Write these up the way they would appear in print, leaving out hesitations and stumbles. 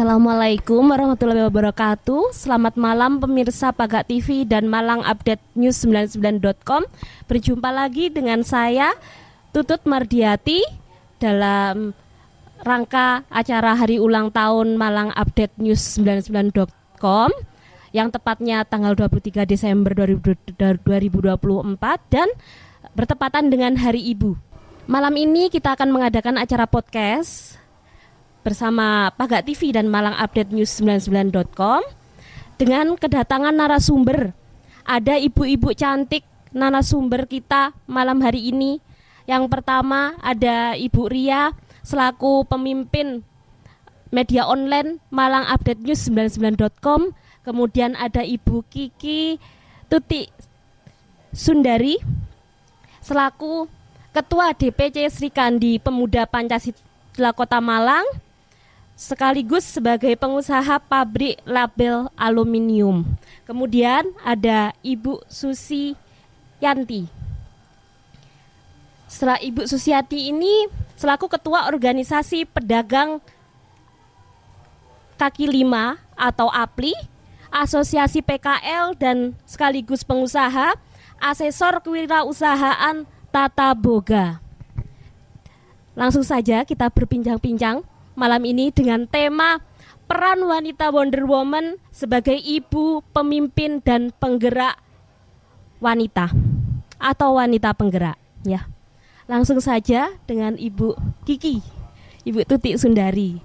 Assalamualaikum warahmatullahi wabarakatuh. Selamat malam pemirsa Paga TV dan Malang Update News 99.com. Berjumpa lagi dengan saya Tutut Mardiati dalam rangka acara hari ulang tahun Malang Update News 99.com yang tepatnya tanggal 23 Desember 2024 dan bertepatan dengan Hari Ibu. Malam ini kita akan mengadakan acara podcast bersama Paga TV dan Malang Update News 99.com dengan kedatangan narasumber. Ada ibu-ibu cantik narasumber kita malam hari ini. Yang pertama ada Ibu Ria selaku pemimpin media online Malang Update News 99.com. Kemudian ada Ibu Kiki Tuti Sundari selaku Ketua DPC Sri Kandi Pemuda Pancasila Kota Malang, sekaligus sebagai pengusaha pabrik label aluminium. Kemudian ada Ibu Susi Yanti. Setelah Ibu Susiati ini selaku Ketua Organisasi Pedagang Kaki Lima atau APLI, Asosiasi PKL dan sekaligus pengusaha, asesor kewirausahaan Tata Boga. Langsung saja kita berbincang-bincang malam ini dengan tema peran wanita Wonder Woman sebagai ibu, pemimpin dan penggerak wanita atau wanita penggerak ya. Langsung saja dengan Ibu Kiki, Ibu Tuti Sundari.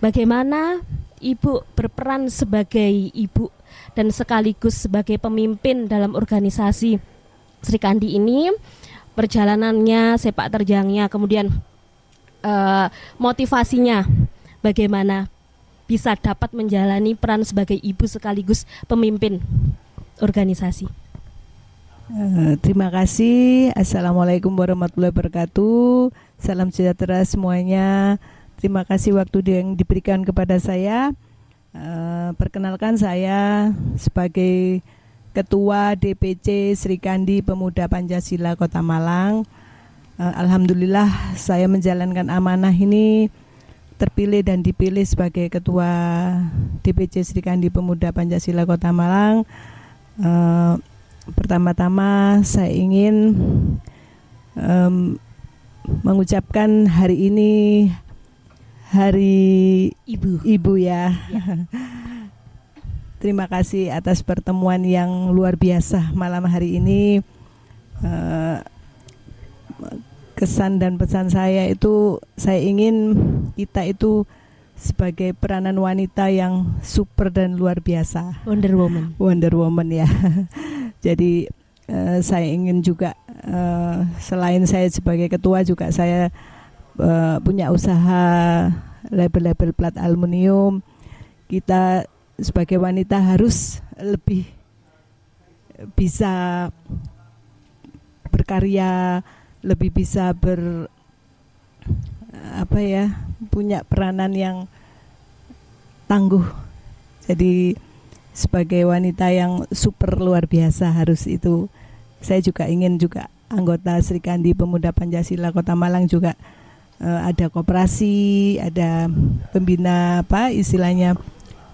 Bagaimana Ibu berperan sebagai ibu dan sekaligus sebagai pemimpin dalam organisasi Sri Kandi ini, perjalanannya, sepak terjangnya, kemudian motivasinya bagaimana bisa dapat menjalani peran sebagai ibu sekaligus pemimpin organisasi. Terima kasih. Assalamualaikum warahmatullahi wabarakatuh. Salam sejahtera semuanya. Terima kasih waktu yang diberikan kepada saya. Perkenalkan saya sebagai Ketua DPC Sri Kandi Pemuda Pancasila Kota Malang. Alhamdulillah saya menjalankan amanah ini, terpilih dan dipilih sebagai Ketua DPC Sri Kandi Pemuda Pancasila Kota Malang. Pertama-tama saya ingin mengucapkan hari ini Hari Ibu ya. Terima kasih atas pertemuan yang luar biasa malam hari ini. Kesan dan pesan saya itu, saya ingin kita itu sebagai peranan wanita yang super dan luar biasa. Wonder Woman ya. Jadi saya ingin juga selain saya sebagai ketua juga saya punya usaha label-label plat aluminium. Kita sebagai wanita harus lebih bisa berkarya, lebih bisa punya peranan yang tangguh. Jadi sebagai wanita yang super luar biasa harus itu. Saya juga ingin juga anggota Sri Kandi Pemuda Pancasila Kota Malang juga ada koperasi, ada pembina istilahnya,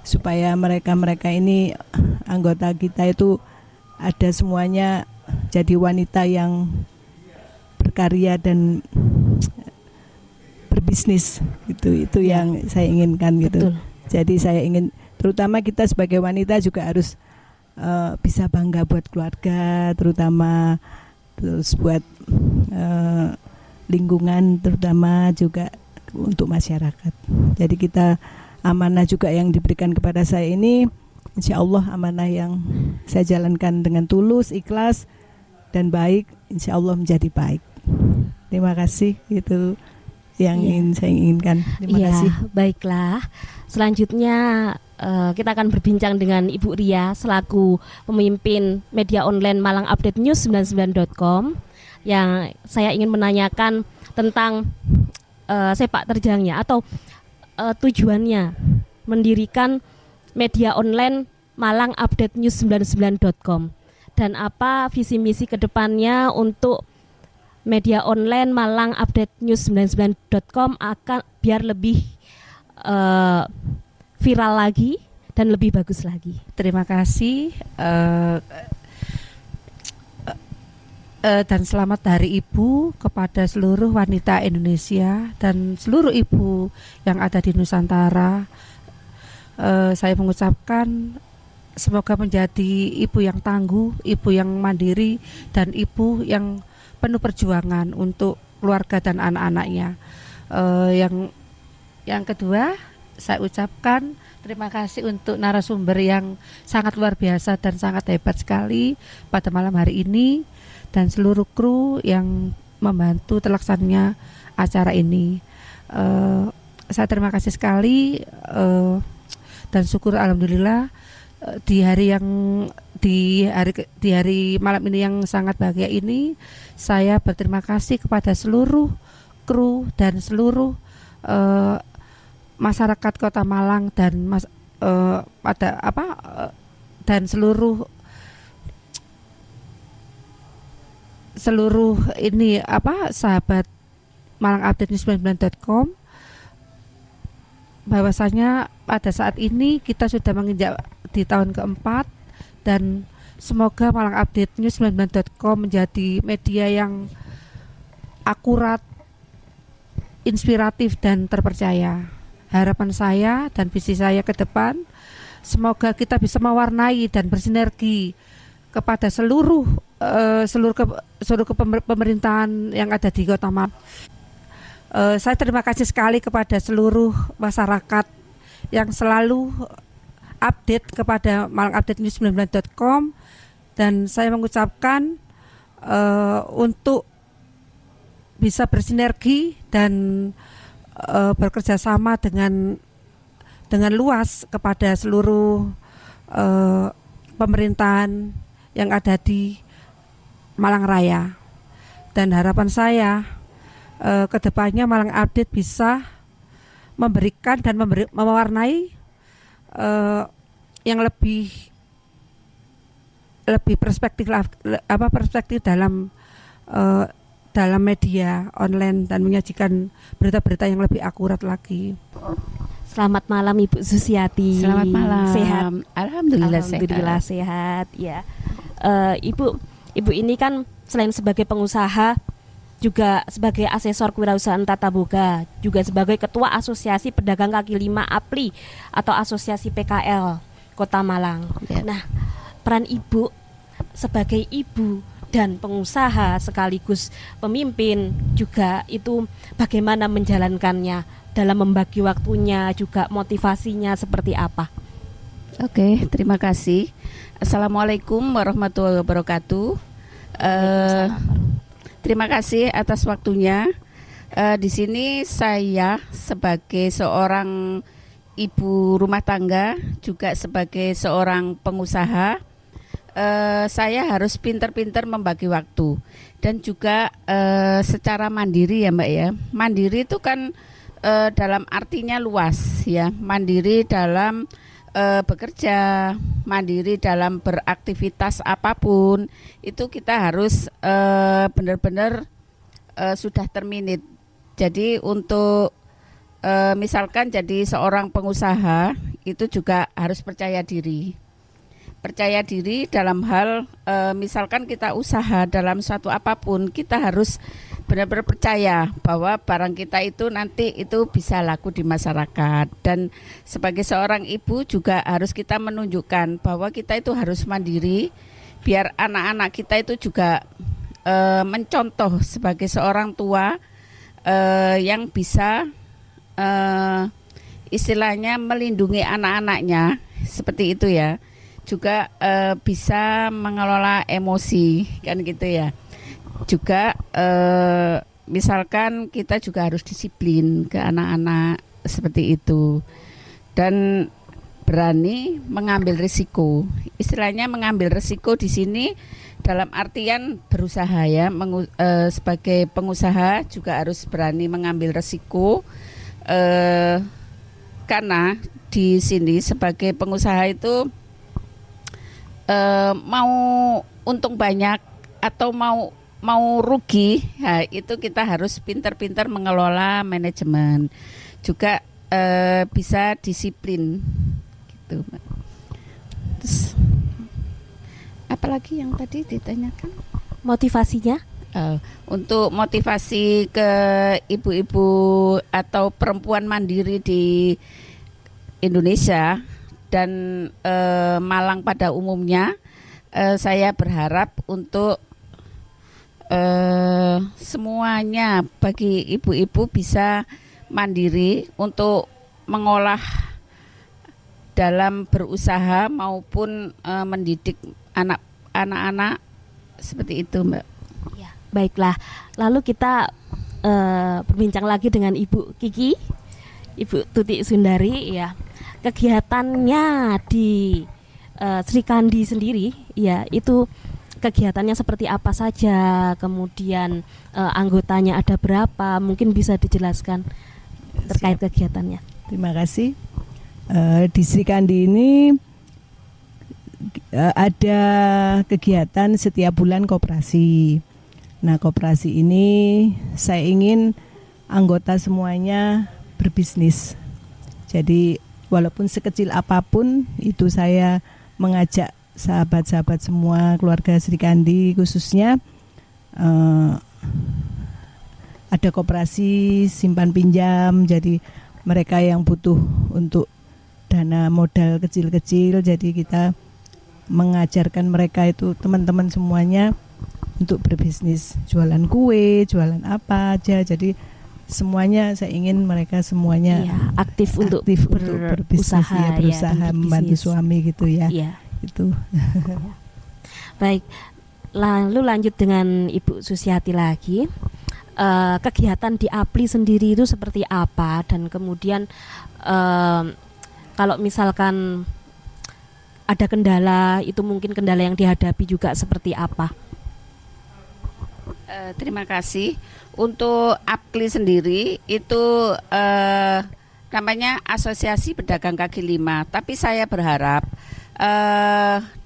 supaya mereka ini anggota kita itu ada semuanya jadi wanita yang berkarya dan berbisnis itu yang saya inginkan gitu. Betul. Jadi saya ingin terutama kita sebagai wanita juga harus bisa bangga buat keluarga, terutama terus buat lingkungan, terutama juga untuk masyarakat. Jadi kita amanah juga yang diberikan kepada saya ini, insya Allah amanah yang saya jalankan dengan tulus, ikhlas dan baik, insya Allah menjadi baik. Terima kasih, itu yang ingin saya inginkan. Terima kasih. Baiklah. Selanjutnya kita akan berbincang dengan Ibu Ria selaku pemimpin media online Malang Update News 99.com, yang saya ingin menanyakan tentang sepak terjangnya atau tujuannya mendirikan media online Malang Update News 99.com dan apa visi misi kedepannya untuk media online Malang Update News 99.com akan biar lebih viral lagi dan lebih bagus lagi. Terima kasih dan selamat Hari Ibu kepada seluruh wanita Indonesia dan seluruh ibu yang ada di Nusantara. Saya mengucapkan semoga menjadi ibu yang tangguh, ibu yang mandiri, dan ibu yang penuh perjuangan untuk keluarga dan anak-anaknya. Yang kedua, saya ucapkan terima kasih untuk narasumber yang sangat luar biasa dan sangat hebat sekali pada malam hari ini, dan seluruh kru yang membantu terlaksananya acara ini. Saya terima kasih sekali dan syukur alhamdulillah di hari malam ini yang sangat bahagia ini, saya berterima kasih kepada seluruh kru dan seluruh masyarakat Kota Malang dan dan seluruh ini sahabat malangupdate99.com, bahwasanya pada saat ini kita sudah menginjak di tahun keempat, dan semoga malangupdate99.com menjadi media yang akurat, inspiratif dan terpercaya. Harapan saya dan visi saya ke depan, semoga kita bisa mewarnai dan bersinergi kepada seluruh pemerintahan yang ada di Kota Malang. Saya terima kasih sekali kepada seluruh masyarakat yang selalu update kepada malangupdate99.com, dan saya mengucapkan untuk bisa bersinergi dan bekerja sama dengan luas kepada seluruh pemerintahan yang ada di Malang Raya. Dan harapan saya ke depannya Malang Update bisa memberikan dan mewarnai yang lebih perspektif dalam media online dan menyajikan berita-berita yang lebih akurat lagi. Selamat malam Ibu Susiati. Selamat malam. Sehat? Alhamdulillah sehat. Ya, Ibu ini kan selain sebagai pengusaha, juga sebagai asesor kewirausahaan tata boga, juga sebagai ketua Asosiasi Pedagang Kaki Lima APLI atau Asosiasi PKL Kota Malang. Ya. Nah, peran Ibu sebagai ibu dan pengusaha sekaligus pemimpin juga itu bagaimana menjalankannya, dalam membagi waktunya, juga motivasinya seperti apa? Oke, terima kasih. Assalamualaikum warahmatullahi wabarakatuh. Terima kasih atas waktunya. Di sini saya sebagai seorang ibu rumah tangga, juga sebagai seorang pengusaha, saya harus pintar-pintar membagi waktu, dan juga secara mandiri ya Mbak ya. Mandiri itu kan dalam artinya luas ya. Mandiri dalam bekerja, mandiri dalam beraktivitas apapun, itu kita harus benar-benar sudah terminit. Jadi untuk misalkan jadi seorang pengusaha itu juga harus percaya diri. Percaya diri dalam hal misalkan kita usaha dalam suatu apapun, kita harus benar-benar percaya bahwa barang kita itu nanti itu bisa laku di masyarakat. Dan sebagai seorang ibu juga harus kita menunjukkan bahwa kita itu harus mandiri, biar anak-anak kita itu juga mencontoh sebagai seorang tua yang bisa istilahnya melindungi anak-anaknya, seperti itu ya. Juga bisa mengelola emosi kan gitu ya. Juga misalkan kita juga harus disiplin ke anak-anak seperti itu, dan berani mengambil risiko. Istilahnya mengambil risiko di sini dalam artian berusaha ya. Sebagai pengusaha juga harus berani mengambil risiko, karena di sini sebagai pengusaha itu mau untung banyak atau mau rugi, itu kita harus pintar-pintar mengelola manajemen. Juga bisa disiplin gitu, Mbak. Terus apalagi yang tadi ditanyakan? Motivasinya? Untuk motivasi ke ibu-ibu atau perempuan mandiri di Indonesia dan Malang pada umumnya, saya berharap untuk semuanya bagi ibu-ibu bisa mandiri untuk mengolah dalam berusaha maupun mendidik anak-anak seperti itu, Mbak. Ya, baiklah. Lalu kita berbincang lagi dengan Ibu Kiki, Ibu Tuti Sundari, ya. Kegiatannya di Sri Kandi sendiri, ya, itu kegiatannya seperti apa saja, kemudian anggotanya ada berapa, mungkin bisa dijelaskan terkait kegiatannya. Terima kasih. Di Sri Kandi ini ada kegiatan setiap bulan koperasi. Nah, koperasi ini saya ingin anggota semuanya berbisnis. Jadi walaupun sekecil apapun itu saya mengajak sahabat-sahabat semua, keluarga Sri Kandi khususnya, ada koperasi simpan pinjam. Jadi mereka yang butuh untuk dana modal kecil-kecil, jadi kita mengajarkan mereka itu, teman-teman semuanya, untuk berbisnis, jualan kue, jualan apa aja. Jadi semuanya saya ingin mereka semuanya aktif untuk berbisnis, ya, berusaha membantu suami gitu ya. Itu. Baik, lalu lanjut dengan Ibu Susiati lagi. Kegiatan di APLI sendiri itu seperti apa, dan kemudian kalau misalkan ada kendala, itu mungkin kendala yang dihadapi juga seperti apa? Terima kasih. Untuk APLI sendiri itu namanya Asosiasi Pedagang Kaki Lima. Tapi saya berharap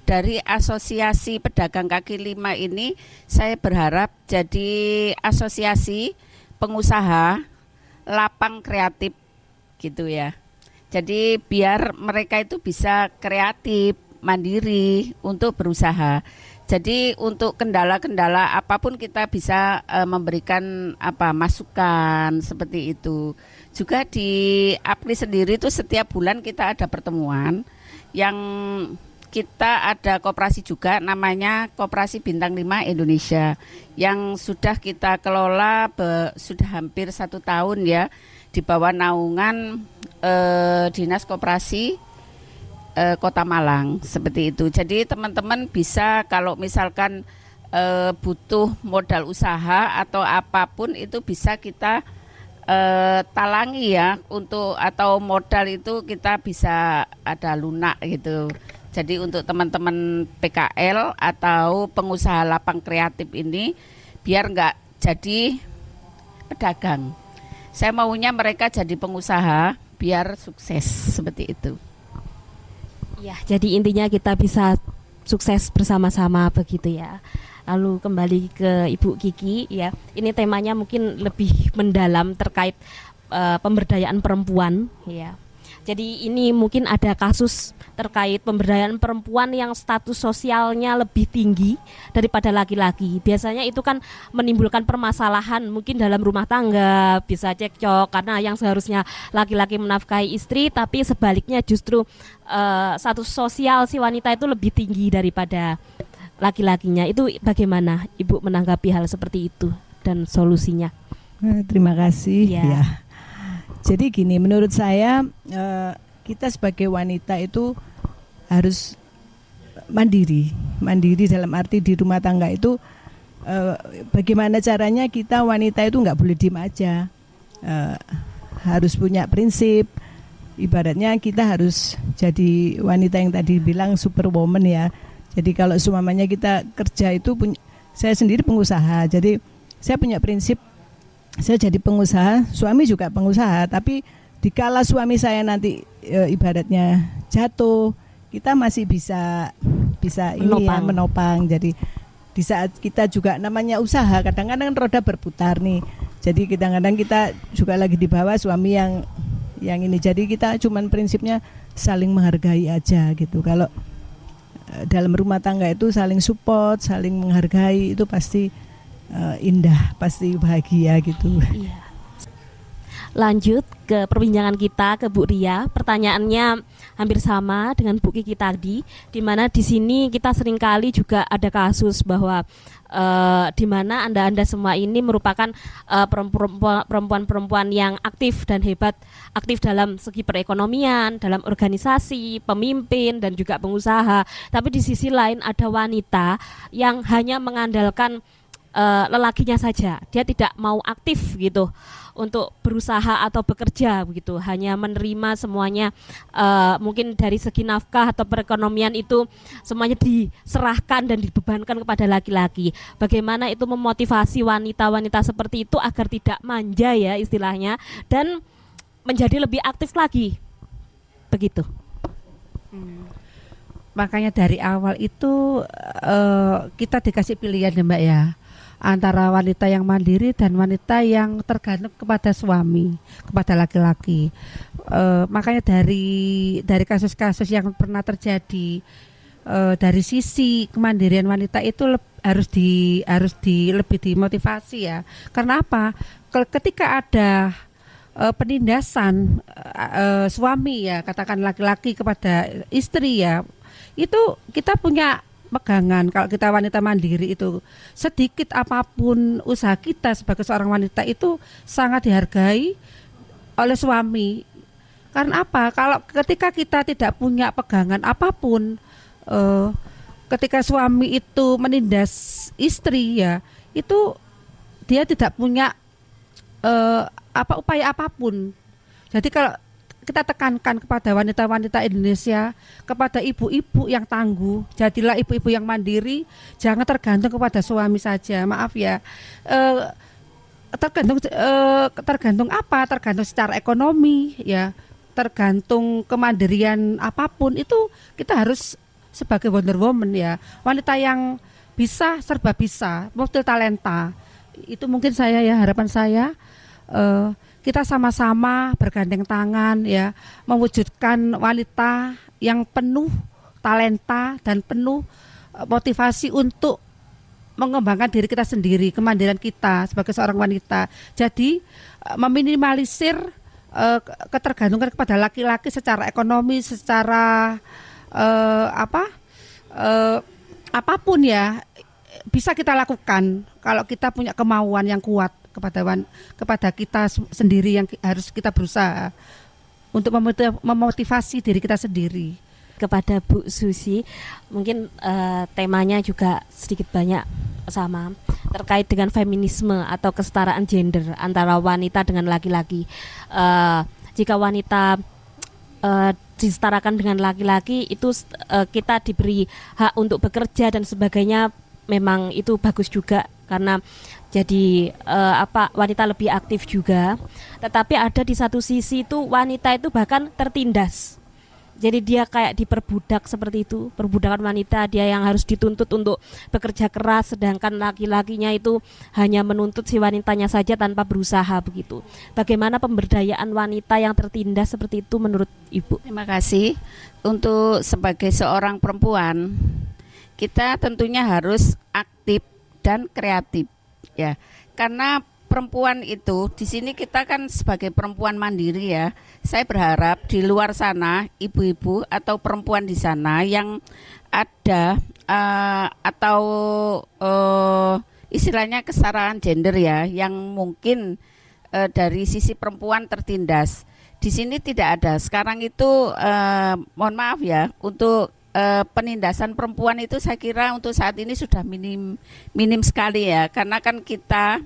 dari Asosiasi Pedagang Kaki Lima ini, saya berharap jadi asosiasi pengusaha lapang kreatif gitu ya. Jadi biar mereka itu bisa kreatif, mandiri untuk berusaha. Jadi untuk kendala-kendala apapun kita bisa memberikan masukan seperti itu. Juga di APLI sendiri itu setiap bulan kita ada pertemuan yang kita ada koperasi juga, namanya Koperasi Bintang 5 Indonesia, yang sudah kita kelola sudah hampir 1 tahun ya, di bawah naungan Dinas Koperasi Kota Malang, seperti itu. Jadi teman-teman bisa kalau misalkan butuh modal usaha atau apapun itu bisa kita talangi ya, untuk atau modal itu kita bisa ada lunak gitu. Jadi untuk teman-teman PKL atau pengusaha lapang kreatif ini biar nggak jadi pedagang, saya maunya mereka jadi pengusaha biar sukses seperti itu. Ya, jadi intinya kita bisa sukses bersama-sama begitu ya. Lalu kembali ke Ibu Kiki ya. Ini temanya mungkin lebih mendalam terkait pemberdayaan perempuan ya. Jadi ini mungkin ada kasus terkait pemberdayaan perempuan yang status sosialnya lebih tinggi daripada laki-laki. Biasanya itu kan menimbulkan permasalahan mungkin dalam rumah tangga, bisa cekcok karena yang seharusnya laki-laki menafkahi istri, tapi sebaliknya justru status sosial si wanita itu lebih tinggi daripada laki-lakinya. Itu bagaimana Ibu menanggapi hal seperti itu dan solusinya? Terima kasih ya. Jadi gini, menurut saya kita sebagai wanita itu harus mandiri dalam arti di rumah tangga itu bagaimana caranya kita wanita itu nggak boleh diem aja, harus punya prinsip. Ibaratnya kita harus jadi wanita yang tadi bilang superwoman ya. Jadi kalau seumpamanya kita kerja itu saya sendiri pengusaha, jadi saya punya prinsip. Saya jadi pengusaha, suami juga pengusaha, tapi dikala suami saya nanti ibaratnya jatuh, kita masih bisa menopang. Jadi di saat kita juga namanya usaha, kadang-kadang roda berputar nih. Jadi kadang-kadang kita juga lagi di bawah, suami yang yang ini. Jadi kita cuman prinsipnya saling menghargai aja gitu. Kalau dalam rumah tangga itu saling support, saling menghargai, itu pasti indah, pasti bahagia gitu. Iya. Lanjut ke perbincangan kita ke Bu Ria. Pertanyaannya hampir sama dengan Bu Kiki tadi, di mana di sini kita seringkali juga ada kasus bahwa di mana Anda semua ini merupakan perempuan-perempuan yang aktif dan hebat, aktif dalam segi perekonomian, dalam organisasi, pemimpin dan juga pengusaha. Tapi di sisi lain ada wanita yang hanya mengandalkan lelakinya saja, dia tidak mau aktif gitu untuk berusaha atau bekerja begitu, hanya menerima semuanya, mungkin dari segi nafkah atau perekonomian itu semuanya diserahkan dan dibebankan kepada laki-laki. Bagaimana itu memotivasi wanita-wanita seperti itu agar tidak manja ya istilahnya, dan menjadi lebih aktif lagi begitu. Makanya dari awal itu kita dikasih pilihan ya Mbak ya, antara wanita yang mandiri dan wanita yang tergantung kepada suami, kepada laki-laki. Makanya dari kasus-kasus yang pernah terjadi, dari sisi kemandirian wanita itu harus lebih dimotivasi ya. Karena apa? Ketika ada penindasan suami ya, katakan laki-laki kepada istri ya, itu kita punya pegangan. Kalau kita wanita mandiri itu sedikit apapun usaha kita sebagai seorang wanita itu sangat dihargai oleh suami. Karena apa? Kalau ketika kita tidak punya pegangan apapun, ketika suami itu menindas istri ya, itu dia tidak punya upaya apapun. Jadi kalau kita tekankan kepada wanita-wanita Indonesia, kepada ibu-ibu yang tangguh, jadilah ibu-ibu yang mandiri, jangan tergantung kepada suami saja. Maaf ya, tergantung apa? Tergantung secara ekonomi ya, tergantung kemandirian apapun itu kita harus sebagai Wonder Woman ya, wanita yang bisa, serba bisa, multi talenta. Itu mungkin saya ya, harapan saya. Kita sama-sama bergandeng tangan ya, mewujudkan wanita yang penuh talenta dan penuh motivasi untuk mengembangkan diri kita sendiri, kemandirian kita sebagai seorang wanita. Jadi meminimalisir ketergantungan kepada laki-laki secara ekonomi, secara apapun ya, bisa kita lakukan kalau kita punya kemauan yang kuat kepada kita sendiri, yang harus kita berusaha untuk memotivasi diri kita sendiri. Kepada Bu Susi, mungkin temanya juga sedikit banyak sama, terkait dengan feminisme atau kesetaraan gender antara wanita dengan laki-laki. Jika wanita disetarakan dengan laki-laki, itu kita diberi hak untuk bekerja dan sebagainya, memang itu bagus juga karena jadi wanita lebih aktif juga. Tetapi ada di satu sisi itu wanita itu bahkan tertindas. Jadi dia kayak diperbudak seperti itu, perbudakan wanita, dia yang harus dituntut untuk bekerja keras, sedangkan laki-lakinya itu hanya menuntut si wanitanya saja tanpa berusaha begitu. Bagaimana pemberdayaan wanita yang tertindas seperti itu menurut Ibu? Terima kasih. Untuk sebagai seorang perempuan, kita tentunya harus aktif dan kreatif ya. Karena perempuan itu di sini kita kan sebagai perempuan mandiri ya. Saya berharap di luar sana ibu-ibu atau perempuan di sana yang ada istilahnya kesetaraan gender ya, yang mungkin dari sisi perempuan tertindas. Di sini tidak ada. Sekarang itu mohon maaf ya, untuk penindasan perempuan itu saya kira untuk saat ini sudah minim sekali ya, karena kan kita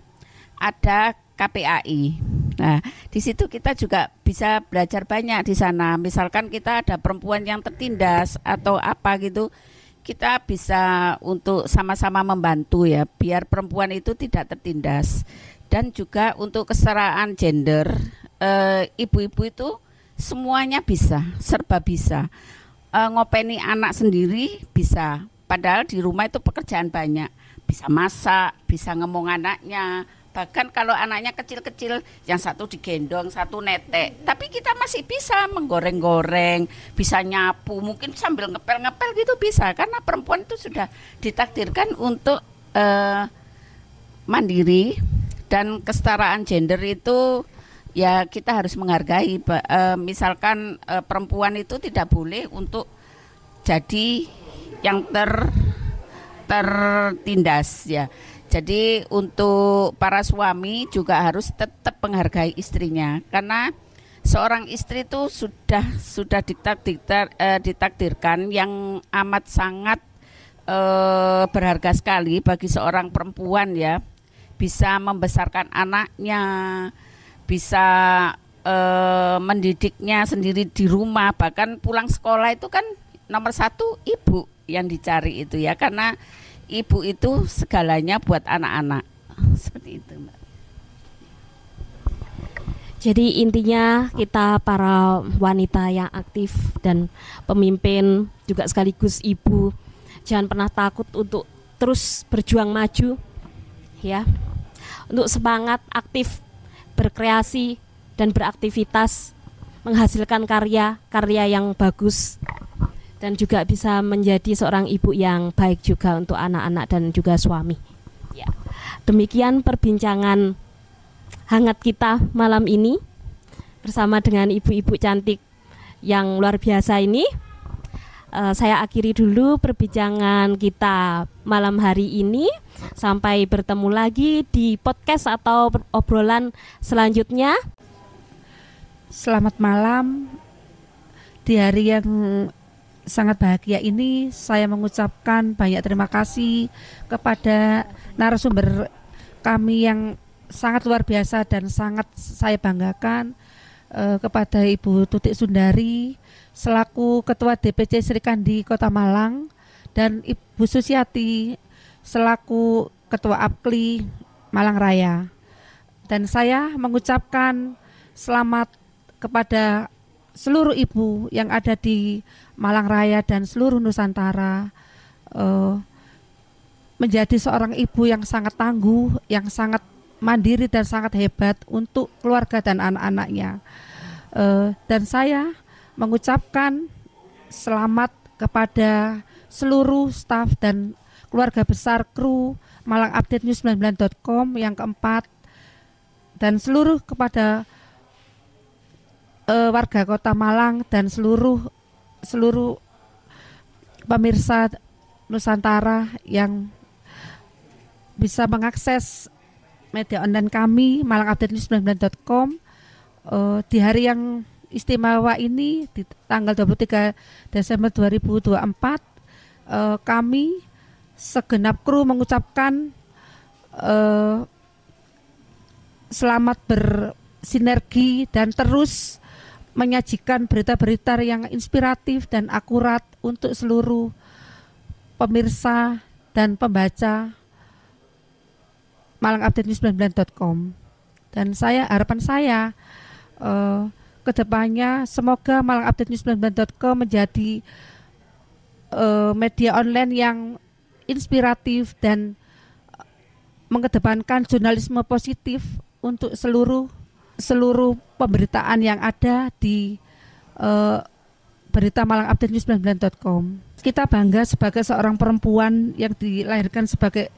ada KPAI. Nah, di situ kita juga bisa belajar banyak di sana. Misalkan kita ada perempuan yang tertindas atau apa gitu, kita bisa untuk sama-sama membantu ya, biar perempuan itu tidak tertindas. Dan juga untuk kesetaraan gender, ibu-ibu itu semuanya bisa, serba bisa. Ngopeni anak sendiri bisa, padahal di rumah itu pekerjaan banyak. Bisa masak, bisa ngomong anaknya, Bahkan kalau anaknya kecil-kecil, yang satu digendong, satu netek. Tapi kita masih bisa menggoreng-goreng, bisa nyapu, mungkin sambil ngepel-ngepel gitu bisa. Karena perempuan itu sudah ditakdirkan untuk mandiri, dan kesetaraan gender itu ya kita harus menghargai. Misalkan perempuan itu tidak boleh untuk jadi yang tertindas ya. Jadi untuk para suami juga harus tetap menghargai istrinya, karena seorang istri itu sudah ditakdirkan yang amat sangat berharga sekali bagi seorang perempuan ya, bisa membesarkan anaknya, bisa mendidiknya sendiri di rumah, bahkan pulang sekolah itu kan nomor satu ibu yang dicari itu ya, karena ibu itu segalanya buat anak-anak. Seperti itu, Mbak. Jadi intinya kita para wanita yang aktif dan pemimpin juga sekaligus ibu, jangan pernah takut untuk terus berjuang maju ya. Untuk semangat aktif berkreasi dan beraktivitas, menghasilkan karya yang bagus, dan juga bisa menjadi seorang ibu yang baik juga untuk anak-anak dan juga suami. Ya. Demikian perbincangan hangat kita malam ini bersama dengan ibu-ibu cantik yang luar biasa ini. Saya akhiri dulu perbincangan kita malam hari ini. Sampai bertemu lagi di podcast atau obrolan selanjutnya. Selamat malam. Di hari yang sangat bahagia ini saya mengucapkan banyak terima kasih kepada narasumber kami yang sangat luar biasa dan sangat saya banggakan, kepada Ibu Tutik Sundari selaku Ketua DPC Sri Kandi Kota Malang, dan Ibu Susiati selaku Ketua APKLI Malang Raya. Dan saya mengucapkan selamat kepada seluruh ibu yang ada di Malang Raya dan seluruh Nusantara, menjadi seorang ibu yang sangat tangguh, yang sangat mandiri dan sangat hebat untuk keluarga dan anak-anaknya. Dan saya mengucapkan selamat kepada seluruh staf dan keluarga besar kru Malang Update News 99.com yang keempat, dan seluruh kepada warga Kota Malang dan seluruh pemirsa Nusantara yang bisa mengakses media online kami malangupdatenews99.com di hari yang istimewa ini, di tanggal 23 Desember 2024. Kami segenap kru mengucapkan selamat bersinergi dan terus menyajikan berita-berita yang inspiratif dan akurat untuk seluruh pemirsa dan pembaca malangupdatenews99.com. Dan harapan saya kedepannya semoga malangupdatenews99.com menjadi media online yang inspiratif dan mengedepankan jurnalisme positif untuk seluruh pemberitaan yang ada di berita malangupdatenews99.com. Kita bangga sebagai seorang perempuan yang dilahirkan sebagai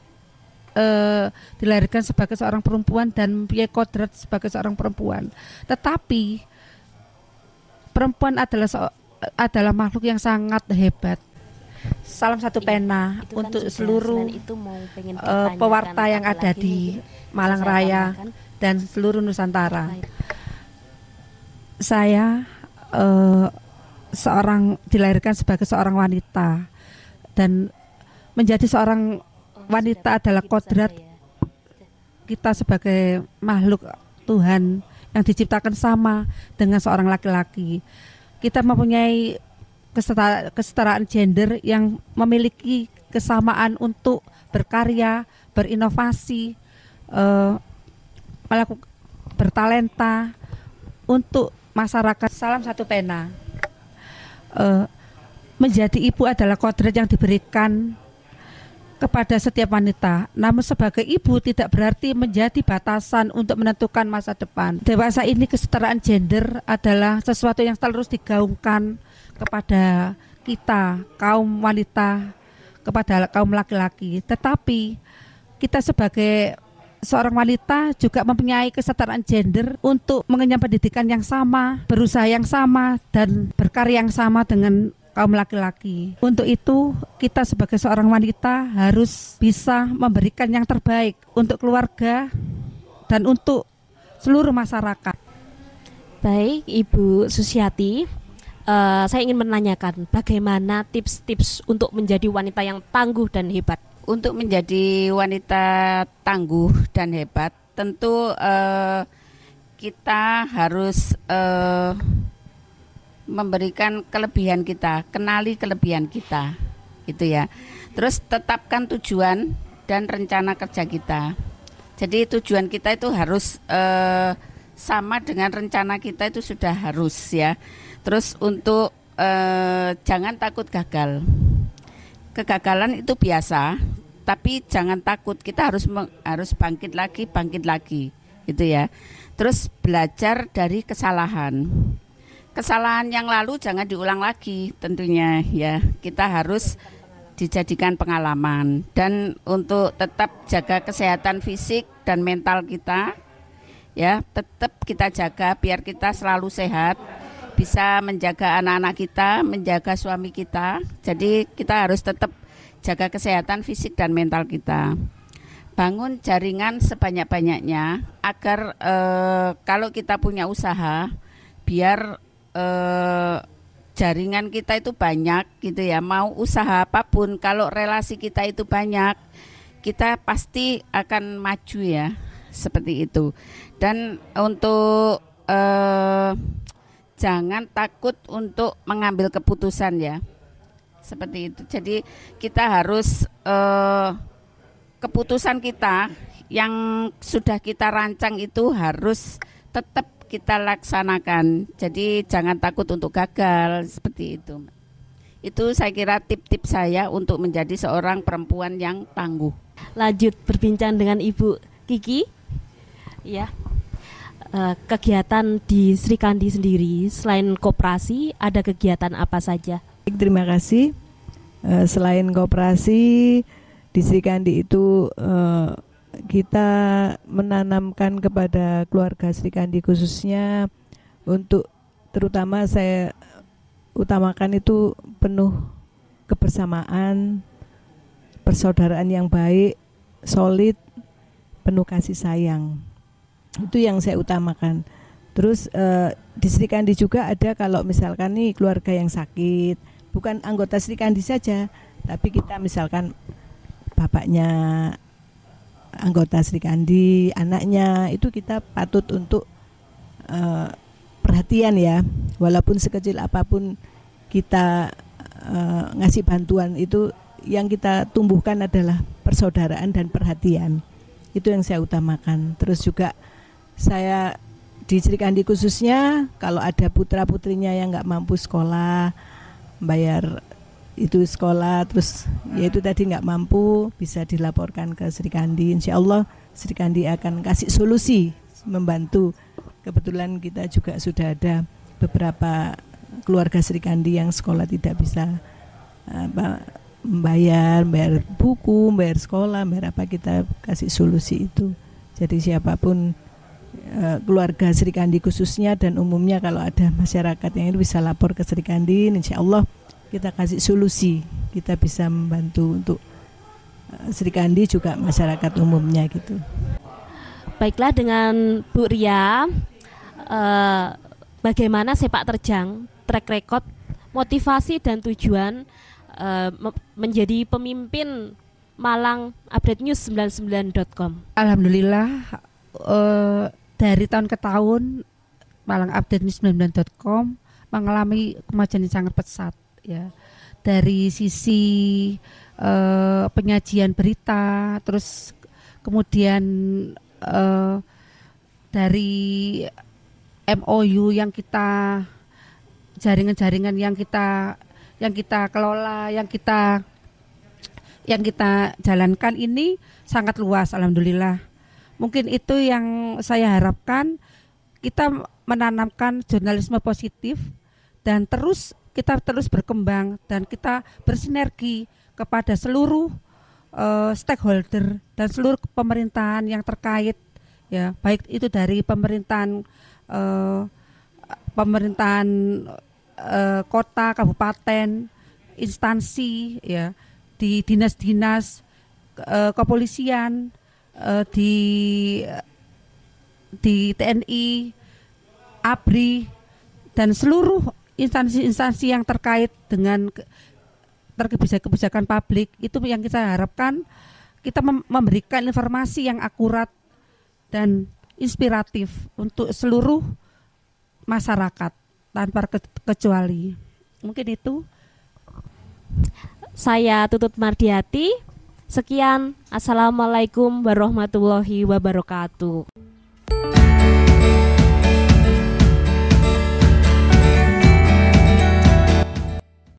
seorang perempuan dan mempunyai kodrat sebagai seorang perempuan. Tetapi perempuan adalah makhluk yang sangat hebat. Salam satu pena itu untuk kan seluruh pewarta yang ada di Malang Raya dan seluruh Nusantara. Saya dilahirkan sebagai seorang wanita, dan menjadi seorang wanita adalah kodrat kita sebagai makhluk Tuhan yang diciptakan sama dengan seorang laki-laki. Kita mempunyai kesetaraan gender yang memiliki kesamaan untuk berkarya, berinovasi, bertalenta untuk masyarakat. Salam satu pena. Menjadi ibu adalah kodrat yang diberikan kepada setiap wanita. Namun sebagai ibu tidak berarti menjadi batasan untuk menentukan masa depan. Dewasa ini kesetaraan gender adalah sesuatu yang terus digaungkan kepada kita, kaum wanita, kepada kaum laki-laki. Tetapi kita sebagai seorang wanita juga mempunyai kesetaraan gender untuk mengenyam pendidikan yang sama, berusaha yang sama, dan berkarya yang sama dengan kaum laki-laki. Untuk itu, kita sebagai seorang wanita harus bisa memberikan yang terbaik untuk keluarga dan untuk seluruh masyarakat. Baik, Ibu Susiati, saya ingin menanyakan bagaimana tips-tips untuk menjadi wanita yang tangguh dan hebat. Untuk menjadi wanita tangguh dan hebat, tentu kita harus memberikan kelebihan kita, kenali kelebihan kita, gitu ya. Terus tetapkan tujuan dan rencana kerja kita. Jadi tujuan kita itu harus sama dengan rencana kita, itu sudah harus ya. Terus untuk jangan takut gagal. Kegagalan itu biasa, tapi jangan takut. Kita harus bangkit lagi, gitu ya. Terus belajar dari kesalahan. Kesalahan yang lalu jangan diulang lagi tentunya ya. Kita harus dijadikan pengalaman. Dan untuk tetap jaga kesehatan fisik dan mental kita ya, tetap kita jaga biar kita selalu sehat, bisa menjaga anak-anak kita, menjaga suami kita. Jadi kita harus tetap jaga kesehatan fisik dan mental kita. Bangun jaringan sebanyak-banyaknya agar kalau kita punya usaha, biar jaringan kita itu banyak gitu ya. Mau usaha apapun, kalau relasi kita itu banyak, kita pasti akan maju ya, seperti itu. Dan untuk jangan takut untuk mengambil keputusan ya, seperti itu. Jadi kita harus keputusan kita yang sudah kita rancang itu harus tetap kita laksanakan. Jadi jangan takut untuk gagal, seperti itu. Itu saya kira tip-tip saya untuk menjadi seorang perempuan yang tangguh. Lanjut berbincang dengan Ibu Kiki. Ya. Kegiatan di Sri Kandi sendiri selain koperasi ada kegiatan apa saja? Terima kasih. Selain koperasi di Sri Kandi itu kita menanamkan kepada keluarga Sri Kandi khususnya untuk, terutama saya utamakan itu penuh kebersamaan, persaudaraan yang baik, solid, penuh kasih sayang. Itu yang saya utamakan. Terus di Sri Kandi juga ada, kalau misalkan nih keluarga yang sakit, bukan anggota Sri Kandi saja, tapi kita misalkan bapaknya anggota Sri Kandi, anaknya, itu kita patut untuk perhatian ya. Walaupun sekecil apapun kita ngasih bantuan, itu yang kita tumbuhkan adalah persaudaraan dan perhatian. Itu yang saya utamakan. Terus juga saya di Sri Kandi khususnya, kalau ada putra-putrinya yang nggak mampu sekolah, bayar itu sekolah, terus ya itu tadi nggak mampu, bisa dilaporkan ke Sri Kandi. Insya Allah Sri Kandi akan kasih solusi, membantu. Kebetulan kita juga sudah ada beberapa keluarga Sri Kandi yang sekolah tidak bisa membayar buku, membayar sekolah, membayar apa, kita kasih solusi itu. Jadi siapapun keluarga Sri Kandi khususnya dan umumnya, kalau ada masyarakat yang itu bisa lapor ke Sri Kandi, insya Allah kita kasih solusi, kita bisa membantu untuk Sri Kandi juga masyarakat umumnya gitu. Baiklah, dengan Bu Ria, bagaimana sepak terjang, track record, motivasi dan tujuan menjadi pemimpin Malang Update News 99.com? Alhamdulillah, dari tahun ke tahun Malang Update News 99.com mengalami kemajuan yang sangat pesat ya, dari sisi penyajian berita, terus kemudian dari MOU yang kita, jaringan-jaringan yang kita kelola, yang kita yang kita jalankan ini sangat luas, alhamdulillah. Mungkin itu yang saya harapkan, kita menanamkan jurnalisme positif dan kita terus berkembang dan kita bersinergi kepada seluruh stakeholder dan seluruh pemerintahan yang terkait, ya, baik itu dari pemerintahan kota, kabupaten, instansi, ya, di dinas-dinas kepolisian, di TNI, ABRI, dan seluruh instansi-instansi yang terkait dengan kebijakan publik. Itu yang kita harapkan, kita memberikan informasi yang akurat dan inspiratif untuk seluruh masyarakat tanpa kecuali. Mungkin itu. Saya Tutut Mardiati. Sekian. Assalamualaikum warahmatullahi wabarakatuh.